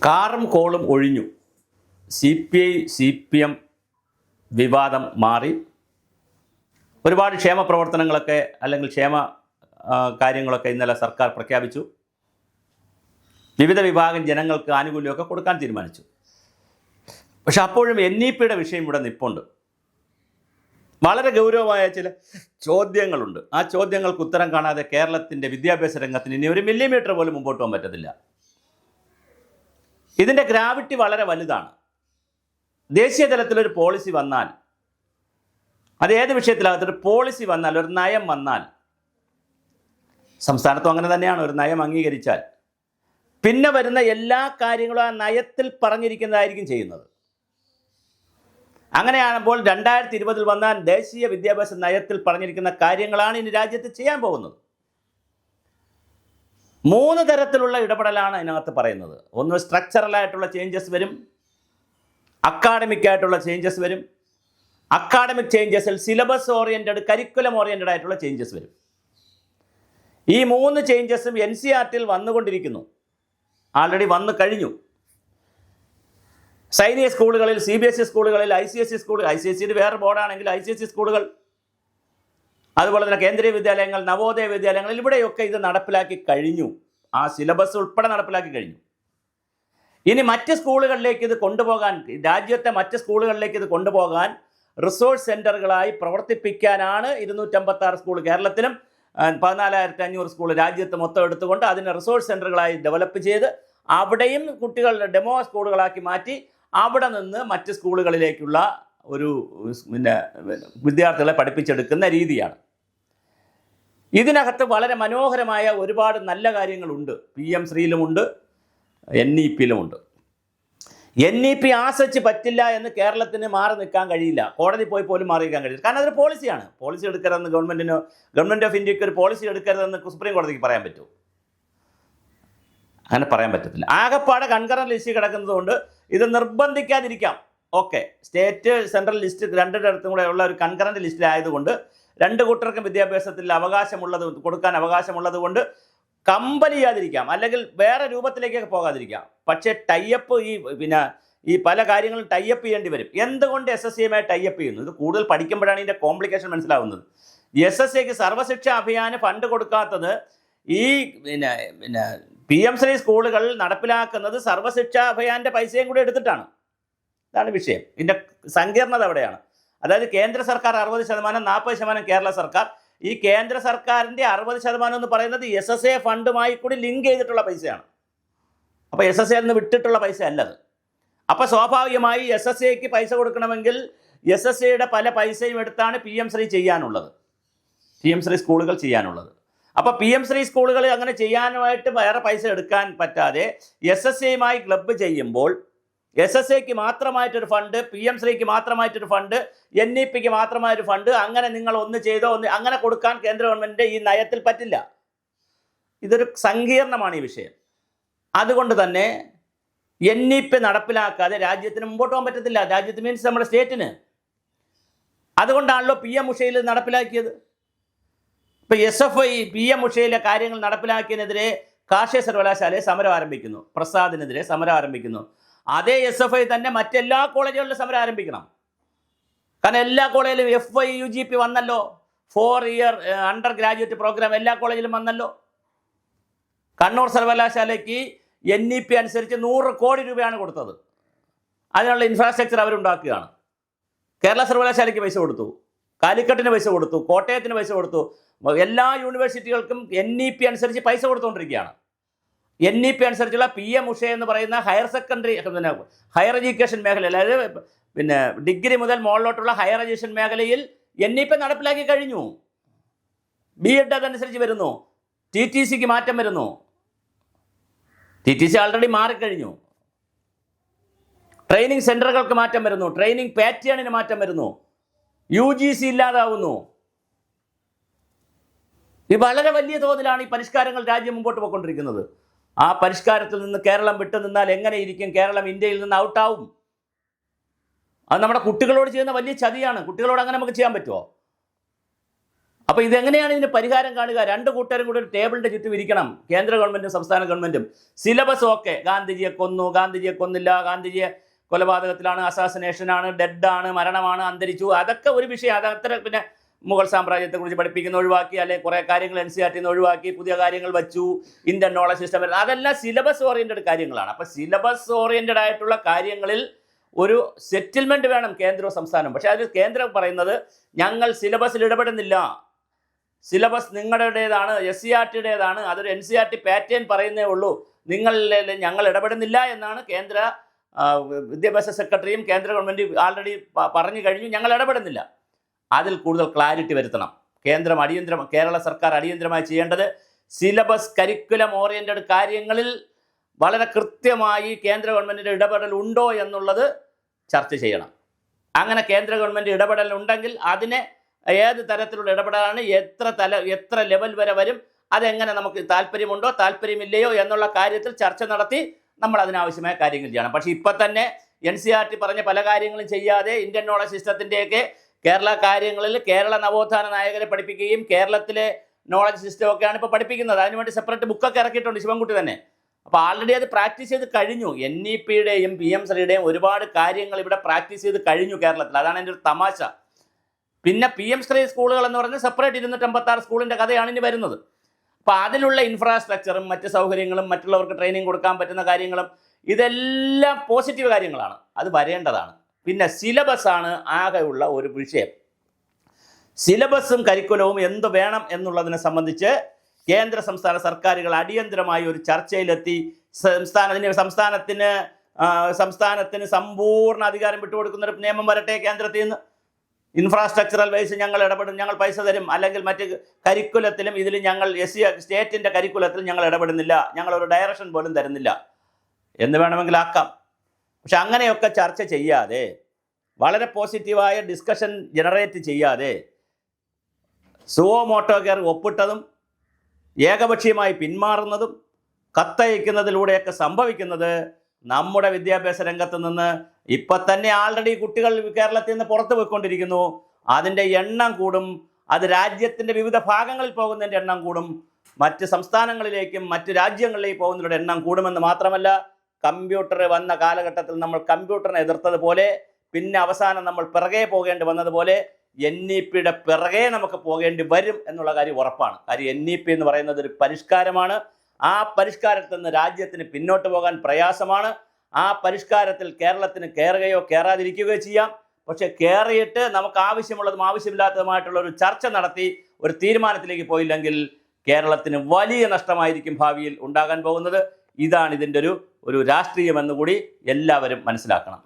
കാറും കോളും ഒഴിഞ്ഞു. CPI CPM വിവാദം മാറി. ഒരുപാട് ക്ഷേമ പ്രവർത്തനങ്ങളൊക്കെ അല്ലെങ്കിൽ ക്ഷേമ കാര്യങ്ങളൊക്കെ ഇന്നലെ സർക്കാർ പ്രഖ്യാപിച്ചു. വിവിധ വിഭാഗം ജനങ്ങൾക്ക് ആനുകൂല്യമൊക്കെ കൊടുക്കാൻ തീരുമാനിച്ചു. പക്ഷെ അപ്പോഴും NEPയുടെ വിഷയം ഇവിടെ നിൽപ്പുണ്ട്. വളരെ ഗൗരവമായ ചില ചോദ്യങ്ങളുണ്ട്. ആ ചോദ്യങ്ങൾക്ക് ഉത്തരം കാണാതെ കേരളത്തിൻ്റെ വിദ്യാഭ്യാസ രംഗത്തിന് ഇനി ഒരു മില്ലിമീറ്റർ പോലും മുമ്പോട്ട് പോകാൻ പറ്റത്തില്ല. ഇതിൻ്റെ ഗ്രാവിറ്റി വളരെ വലുതാണ്. ദേശീയ തലത്തിലൊരു പോളിസി വന്നാൽ, അത് ഏത് വിഷയത്തിലാകത്തൊരു പോളിസി വന്നാൽ, ഒരു നയം വന്നാൽ, സംസ്ഥാനത്തും അങ്ങനെ തന്നെയാണ്, ഒരു നയം അംഗീകരിച്ചാൽ പിന്നെ വരുന്ന എല്ലാ കാര്യങ്ങളും ആ നയത്തിൽ പറഞ്ഞിരിക്കുന്നതായിരിക്കും ചെയ്യുന്നത്. അങ്ങനെയാകുമ്പോൾ 2020 വന്ന ദേശീയ വിദ്യാഭ്യാസ നയത്തിൽ പറഞ്ഞിരിക്കുന്ന കാര്യങ്ങളാണ് ഇനി രാജ്യത്ത് ചെയ്യാൻ പോകുന്നത്. 3 തരത്തിലുള്ള ഇടപെടലാണ് അതിനകത്ത് പറയുന്നത്. ഒന്ന് സ്ട്രക്ചറലായിട്ടുള്ള ചേഞ്ചസ് വരും, അക്കാഡമിക് ആയിട്ടുള്ള ചേഞ്ചസ് വരും. അക്കാഡമിക് ചേഞ്ചസിൽ സിലബസ് ഓറിയൻറ്റഡ്, കരിക്കുലം ഓറിയൻറ്റഡ് ആയിട്ടുള്ള ചേഞ്ചസ് വരും. ഈ 3 ചേഞ്ചസും NCERTയിൽ വന്നുകൊണ്ടിരിക്കുന്നു, ആൾറെഡി വന്നു കഴിഞ്ഞു. സൈനിക സ്കൂളുകളിൽ, CBSE സ്കൂളുകളിൽ, ICSE സ്കൂൾ, ICSE വേറെ ബോർഡാണെങ്കിൽ ICSE സ്കൂളുകൾ, അതുപോലെ തന്നെ കേന്ദ്രീയ വിദ്യാലയങ്ങൾ, നവോദയ വിദ്യാലയങ്ങൾ, ഇവിടെയൊക്കെ ഇത് നടപ്പിലാക്കി കഴിഞ്ഞു. ആ സിലബസ് ഉൾപ്പെടെ നടപ്പിലാക്കി കഴിഞ്ഞു. ഇനി മറ്റ് സ്കൂളുകളിലേക്ക് ഇത് കൊണ്ടുപോകാൻ, രാജ്യത്തെ മറ്റ് സ്കൂളുകളിലേക്ക് ഇത് കൊണ്ടുപോകാൻ റിസോഴ്സ് സെൻ്ററുകളായി പ്രവർത്തിപ്പിക്കാനാണ് 256 സ്കൂൾ കേരളത്തിലും 14,500 സ്കൂൾ രാജ്യത്ത് മൊത്തം എടുത്തുകൊണ്ട് അതിനെ റിസോഴ്സ് സെൻ്ററുകളായി ഡെവലപ്പ് ചെയ്ത് അവിടെയും കുട്ടികളുടെ ഡെമോ സ്കൂളുകളാക്കി മാറ്റി അവിടെ നിന്ന് മറ്റ് സ്കൂളുകളിലേക്കുള്ള ഒരു വിദ്യാർത്ഥികളെ പഠിപ്പിച്ചെടുക്കുന്ന രീതിയാണ്. ഇതിനകത്ത് വളരെ മനോഹരമായ ഒരുപാട് നല്ല കാര്യങ്ങളുണ്ട്. PM ശ്രീയിലുമുണ്ട്, NEPയിലുമുണ്ട്. NEP ആസച്ച് പറ്റില്ല എന്ന് കേരളത്തിന് മാറി നിൽക്കാൻ കഴിയില്ല. കോടതി പോയി പോലും മാറി നിൽക്കാൻ കഴിയില്ല. കാരണം അതൊരു പോളിസിയാണ്. പോളിസി എടുക്കരുതെന്ന് ഗവൺമെൻറ് ഓഫ് ഇന്ത്യക്ക് ഒരു പോളിസി എടുക്കരുതെന്ന് സുപ്രീം കോടതിക്ക് പറയാൻ പറ്റുമോ? അങ്ങനെ പറയാൻ പറ്റത്തില്ല. ആകെപ്പാടെ കൺകറന്റ് ലിസ്റ്റ് കിടക്കുന്നത് കൊണ്ട് ഇത് നിർബന്ധിക്കാതിരിക്കാം. ഓക്കെ, സ്റ്റേറ്റ് സെൻട്രൽ ലിസ്റ്റ് രണ്ടിടത്തും കൂടെ ഉള്ള ഒരു കൺകറന്റ് ലിസ്റ്റിലായതുകൊണ്ട് 2 കൂട്ടർക്കും വിദ്യാഭ്യാസത്തിൽ കൊടുക്കാൻ അവകാശമുള്ളത് കൊണ്ട് കമ്പൽ ചെയ്യാതിരിക്കാം, അല്ലെങ്കിൽ വേറെ രൂപത്തിലേക്കൊക്കെ പോകാതിരിക്കാം. പക്ഷേ ടൈപ്പ് ഈ പല കാര്യങ്ങളും ടൈപ്പ് ചെയ്യേണ്ടി വരും. എന്തുകൊണ്ട് SSCയുമായി ടൈപ്പ് ചെയ്യുന്നു? ഇത് കൂടുതൽ പഠിക്കുമ്പോഴാണ് ഇതിൻ്റെ കോംപ്ലിക്കേഷൻ മനസ്സിലാവുന്നത്. SSCക്ക് സർവശിക്ഷാ അഭിയാന് ഫണ്ട് കൊടുക്കാത്തത് ഈ PM ശ്രീ സ്കൂളുകൾ നടപ്പിലാക്കുന്നത് സർവശിക്ഷാ അഭിയാൻ്റെ പൈസയും കൂടി എടുത്തിട്ടാണ്. ഇതാണ് വിഷയം. ഇതിൻ്റെ സങ്കീർണത അവിടെയാണ്. അതായത് കേന്ദ്ര സർക്കാർ 60%, 40% കേരള സർക്കാർ. ഈ കേന്ദ്ര സർക്കാരിൻ്റെ 60% എന്ന് പറയുന്നത് SSA ഫണ്ടുമായി കൂടി ലിങ്ക് ചെയ്തിട്ടുള്ള പൈസയാണ്. അപ്പോൾ SSAയിൽ നിന്ന് വിട്ടിട്ടുള്ള പൈസ അല്ലത്. അപ്പോൾ സ്വാഭാവികമായി SSAക്ക് പൈസ കൊടുക്കണമെങ്കിൽ SSAയുടെ പല പൈസയും എടുത്താണ് PM ശ്രീ ചെയ്യാനുള്ളത്, PM ശ്രീ സ്കൂളുകൾ ചെയ്യാനുള്ളത്. അപ്പോൾ PM ശ്രീ സ്കൂളുകൾ അങ്ങനെ ചെയ്യാനുമായിട്ട് വേറെ പൈസ എടുക്കാൻ പറ്റാതെ SSAയുമായി ക്ലബ്ബ് ചെയ്യുമ്പോൾ SSAക്ക് മാത്രമായിട്ടൊരു ഫണ്ട്, PM ശ്രീക്ക് മാത്രമായിട്ടൊരു ഫണ്ട്, NEPക്ക് മാത്രമായൊരു ഫണ്ട്, അങ്ങനെ നിങ്ങൾ ഒന്ന് ചെയ്തോ അങ്ങനെ കൊടുക്കാൻ കേന്ദ്ര ഗവൺമെൻറ്റിൻ്റെ ഈ നയത്തിൽ പറ്റില്ല. ഇതൊരു സങ്കീർണമാണ് ഈ വിഷയം. അതുകൊണ്ട് തന്നെ NEP നടപ്പിലാക്കാതെ രാജ്യത്തിന് മുമ്പോട്ട് പോകാൻ പറ്റത്തില്ല. രാജ്യത്ത് മീൻസ് നമ്മുടെ സ്റ്റേറ്റിന്. അതുകൊണ്ടാണല്ലോ PM ഉഷയിൽ നടപ്പിലാക്കിയത്. ഇപ്പോൾ SFI PM ഉഷയിലെ കാര്യങ്ങൾ നടപ്പിലാക്കിയതിനെതിരെ കാർഷിക സർവകലാശാലയെ സമരം ആരംഭിക്കുന്നു, പ്രസാദിനെതിരെ സമരം ആരംഭിക്കുന്നു. അതേ SFI തന്നെ മറ്റെല്ലാ കോളേജുകളിലും സമരം ആരംഭിക്കണം. കാരണം എല്ലാ കോളേജിലും FY UGP വന്നല്ലോ, 4 ഇയർ അണ്ടർ ഗ്രാജുവേറ്റ് പ്രോഗ്രാം എല്ലാ കോളേജിലും വന്നല്ലോ. കണ്ണൂർ സർവകലാശാലയ്ക്ക് NEP അനുസരിച്ച് 100 കോടി രൂപയാണ് കൊടുത്തത്. അതിനുള്ള ഇൻഫ്രാസ്ട്രക്ചർ അവരുണ്ടാക്കുകയാണ്. കേരള സർവകലാശാലയ്ക്ക് പൈസ കൊടുത്തു, കാലിക്കറ്റിന് പൈസ കൊടുത്തു, കോട്ടയത്തിന് പൈസ കൊടുത്തു. എല്ലാ യൂണിവേഴ്സിറ്റികൾക്കും NEP അനുസരിച്ച് പൈസ കൊടുത്തുകൊണ്ടിരിക്കുകയാണ്. NEP അനുസരിച്ചുള്ള PM ഉഷ എന്ന് പറയുന്ന ഹയർ എഡ്യൂക്കേഷൻ മേഖല, അതായത് ഡിഗ്രി മുതൽ മുകളിലോട്ടുള്ള ഹയർ എഡ്യൂക്കേഷൻ മേഖലയിൽ NEP നടപ്പിലാക്കി കഴിഞ്ഞു. B.Ed അതനുസരിച്ച് വരുന്നു. TTCക്ക് മാറ്റം വരുന്നു. TTC ആൾറെഡി മാറിക്കഴിഞ്ഞു. ട്രെയിനിങ് സെൻറ്ററുകൾക്ക് മാറ്റം വരുന്നു. ട്രെയിനിങ് പാറ്റേണിന് മാറ്റം വരുന്നു. UGC ഇല്ലാതാവുന്നു. ഈ വളരെ വലിയ തോതിലാണ് ഈ പരിഷ്കാരങ്ങൾ രാജ്യം മുമ്പോട്ട് പോയിക്കൊണ്ടിരിക്കുന്നത്. ആ പരിഷ്കാരത്തിൽ നിന്ന് കേരളം വിട്ടു നിന്നാൽ എങ്ങനെ ഇരിക്കും? കേരളം ഇന്ത്യയിൽ നിന്ന് ഔട്ടാവും. അത് നമ്മുടെ കുട്ടികളോട് ചെയ്യുന്ന വലിയ ചതിയാണ്. കുട്ടികളോട് അങ്ങനെ നമുക്ക് ചെയ്യാൻ പറ്റുമോ? അപ്പോൾ ഇതെങ്ങനെയാണ് ഇതിന് പരിഹാരം കാണുക? രണ്ട് കൂട്ടരും കൂടി ഒരു ടേബിളിൻ്റെ ചുറ്റും ഇരിക്കണം, കേന്ദ്ര ഗവൺമെൻറ്റും സംസ്ഥാന ഗവൺമെൻറ്റും. സിലബസ് ഓക്കെ, ഗാന്ധിജിയെ കൊന്നു, ഗാന്ധിജിയെ കൊന്നില്ല, ഗാന്ധിജിയെ കൊലപാതകത്തിലാണ്, അസാസിനേഷനാണ്, ഡെഡാണ്, മരണമാണ്, അന്തരിച്ചു, അതൊക്കെ ഒരു വിഷയം. അതത്ര പിന്നെ മുഗൾ സാമ്രാജ്യത്തെക്കുറിച്ച് പഠിപ്പിക്കുന്ന ഒഴിവാക്കി, അല്ലെങ്കിൽ കുറേ കാര്യങ്ങൾ NCERT നിന്ന് ഒഴിവാക്കി, പുതിയ കാര്യങ്ങൾ വച്ചു, ഇന്ത്യൻ നോളജ് സിസ്റ്റം വരുന്നത്, അതെല്ലാം സിലബസ് ഓറിയൻറ്റഡ് കാര്യങ്ങളാണ്. അപ്പോൾ സിലബസ് ഓറിയൻറ്റഡ് ആയിട്ടുള്ള കാര്യങ്ങളിൽ ഒരു സെറ്റിൽമെൻറ്റ് വേണം കേന്ദ്രവും സംസ്ഥാനവും. പക്ഷേ അതിൽ കേന്ദ്രം പറയുന്നത് ഞങ്ങൾ സിലബസിൽ ഇടപെടുന്നില്ല, സിലബസ് നിങ്ങളുടേതാണ്, SCERTയുടേതാണ്, അതൊരു NCERT പാറ്റേൺ പറയുന്നേ ഉള്ളൂ, ഞങ്ങൾ ഇടപെടുന്നില്ല എന്നാണ് കേന്ദ്ര വിദ്യാഭ്യാസ സെക്രട്ടറിയും കേന്ദ്ര ഗവൺമെൻറ് ആൾറെഡി പറഞ്ഞു കഴിഞ്ഞു, ഞങ്ങൾ ഇടപെടുന്നില്ല. അതിൽ കൂടുതൽ ക്ലാരിറ്റി വരുത്തണം. കേരള സർക്കാർ അടിയന്തരമായി ചെയ്യേണ്ടത് സിലബസ് കരിക്കുലം ഓറിയൻറ്റഡ് കാര്യങ്ങളിൽ വളരെ കൃത്യമായി കേന്ദ്ര ഗവൺമെൻറ്റിൻ്റെ ഇടപെടൽ ഉണ്ടോ എന്നുള്ളത് ചർച്ച ചെയ്യണം. അങ്ങനെ കേന്ദ്ര ഗവൺമെൻറ് ഇടപെടൽ ഉണ്ടെങ്കിൽ അതിനെ ഏത് തരത്തിലുള്ള ഇടപെടലാണ്, എത്ര ലെവൽ വരെ വരും, അതെങ്ങനെ നമുക്ക് താല്പര്യമുണ്ടോ താല്പര്യമില്ലയോ എന്നുള്ള കാര്യത്തിൽ ചർച്ച നടത്തി നമ്മൾ അതിനാവശ്യമായ കാര്യങ്ങൾ ചെയ്യണം. പക്ഷേ ഇപ്പം തന്നെ NCERT പറഞ്ഞ പല കാര്യങ്ങളും ചെയ്യാതെ ഇന്ത്യൻ നോളജ് സിസ്റ്റത്തിൻ്റെയൊക്കെ കേരള കാര്യങ്ങളിൽ കേരള നവോത്ഥാന നായകരെ പഠിപ്പിക്കുകയും കേരളത്തിലെ നോളജ് സിസ്റ്റമൊക്കെയാണ് ഇപ്പോൾ പഠിപ്പിക്കുന്നത്. അതിനുവേണ്ടി സെപ്പറേറ്റ് ബുക്കൊക്കെ ഇറക്കിയിട്ടുണ്ട് ശിവൻകുട്ടി തന്നെ. അപ്പോൾ ആൾറെഡി അത് പ്രാക്ടീസ് ചെയ്ത് കഴിഞ്ഞു. NEPയുടെയും PMശ്രീയുടെയും ഒരുപാട് കാര്യങ്ങൾ ഇവിടെ പ്രാക്ടീസ് ചെയ്ത് കഴിഞ്ഞു കേരളത്തിൽ. അതാണ് എൻ്റെ ഒരു തമാശ. പിന്നെ PM ശ്രീ സ്കൂളുകൾ എന്ന് പറഞ്ഞാൽ സെപ്പറേറ്റ് 256 സ്കൂളിൻ്റെ കഥയാണ് ഇനി വരുന്നത്. അപ്പോൾ അതിലുള്ള ഇൻഫ്രാസ്ട്രക്ചറും മറ്റ് സൗകര്യങ്ങളും മറ്റുള്ളവർക്ക് ട്രെയിനിങ് കൊടുക്കാൻ പറ്റുന്ന കാര്യങ്ങളും ഇതെല്ലാം പോസിറ്റീവ് കാര്യങ്ങളാണ്, അത് വരേണ്ടതാണ്. പിന്നെ സിലബസാണ് ആകെയുള്ള ഒരു വിഷയം. സിലബസും കരിക്കുലവും എന്ത് വേണം എന്നുള്ളതിനെ സംബന്ധിച്ച് കേന്ദ്ര സംസ്ഥാന സർക്കാരുകൾ അടിയന്തരമായി ഒരു ചർച്ചയിലെത്തി സംസ്ഥാനത്തിന് സമ്പൂർണ്ണ അധികാരം വിട്ടുകൊടുക്കുന്ന ഒരു നിയമം വരട്ടെ കേന്ദ്രത്തിൽ നിന്ന്. ഇൻഫ്രാസ്ട്രക്ചറൽ വൈസ് ഞങ്ങൾ ഇടപെടും, ഞങ്ങൾ പൈസ തരും, അല്ലെങ്കിൽ മറ്റ് കരിക്കുലത്തിലും ഇതിൽ ഞങ്ങൾ സ്റ്റേറ്റിൻ്റെ കരിക്കുലത്തിൽ ഞങ്ങൾ ഇടപെടുന്നില്ല, ഞങ്ങളൊരു ഡയറക്ഷൻ പോലും തരുന്നില്ല എന്ന് വേണമെങ്കിൽ ആക്കാം. പക്ഷെ അങ്ങനെയൊക്കെ ചർച്ച ചെയ്യാതെ, വളരെ പോസിറ്റീവായ ഡിസ്കഷൻ ജനറേറ്റ് ചെയ്യാതെ, സുവോ മോട്ടോ കയറി ഒപ്പിട്ടതും ഏകപക്ഷീയമായി പിന്മാറുന്നതും കത്തയക്കുന്നതിലൂടെയൊക്കെ സംഭവിക്കുന്നത് നമ്മുടെ വിദ്യാഭ്യാസ രംഗത്ത് നിന്ന് ഇപ്പം തന്നെ ആൾറെഡി കുട്ടികൾ കേരളത്തിൽ നിന്ന് പുറത്തു പോയിക്കൊണ്ടിരിക്കുന്നു. അതിൻ്റെ എണ്ണം കൂടും. അത് രാജ്യത്തിൻ്റെ വിവിധ ഭാഗങ്ങളിൽ പോകുന്നതിൻ്റെ എണ്ണം കൂടും. മറ്റ് സംസ്ഥാനങ്ങളിലേക്കും മറ്റ് രാജ്യങ്ങളിലേക്ക് പോകുന്നവരുടെ എണ്ണം കൂടുമെന്ന് മാത്രമല്ല, കമ്പ്യൂട്ടർ വന്ന കാലഘട്ടത്തിൽ നമ്മൾ കമ്പ്യൂട്ടറിനെ എതിർത്തതുപോലെ പിന്നെ അവസാനം നമ്മൾ പിറകെ പോകേണ്ടി വന്നതുപോലെ NEPയുടെ പിറകെ നമുക്ക് പോകേണ്ടി വരും എന്നുള്ള കാര്യം ഉറപ്പാണ്. കാര്യം NEP എന്ന് പറയുന്നത് ഒരു പരിഷ്കാരമാണ്. ആ പരിഷ്കാരത്തിൽ നിന്ന് രാജ്യത്തിന് പിന്നോട്ട് പോകാൻ പ്രയാസമാണ്. ആ പരിഷ്കാരത്തിൽ കേരളത്തിന് കയറുകയോ കയറാതിരിക്കുകയോ ചെയ്യാം. പക്ഷെ കയറിയിട്ട് നമുക്ക് ആവശ്യമുള്ളതും ആവശ്യമില്ലാത്തതുമായിട്ടുള്ള ഒരു ചർച്ച നടത്തി ഒരു തീരുമാനത്തിലേക്ക് പോയില്ലെങ്കിൽ കേരളത്തിന് വലിയ നഷ്ടമായിരിക്കും ഭാവിയിൽ ഉണ്ടാകാൻ പോകുന്നത്. ഇതാണ് ഇതിൻ്റെ ഒരു രാഷ്ട്രീയം എന്നുകൂടി എല്ലാവരും മനസ്സിലാക്കണം.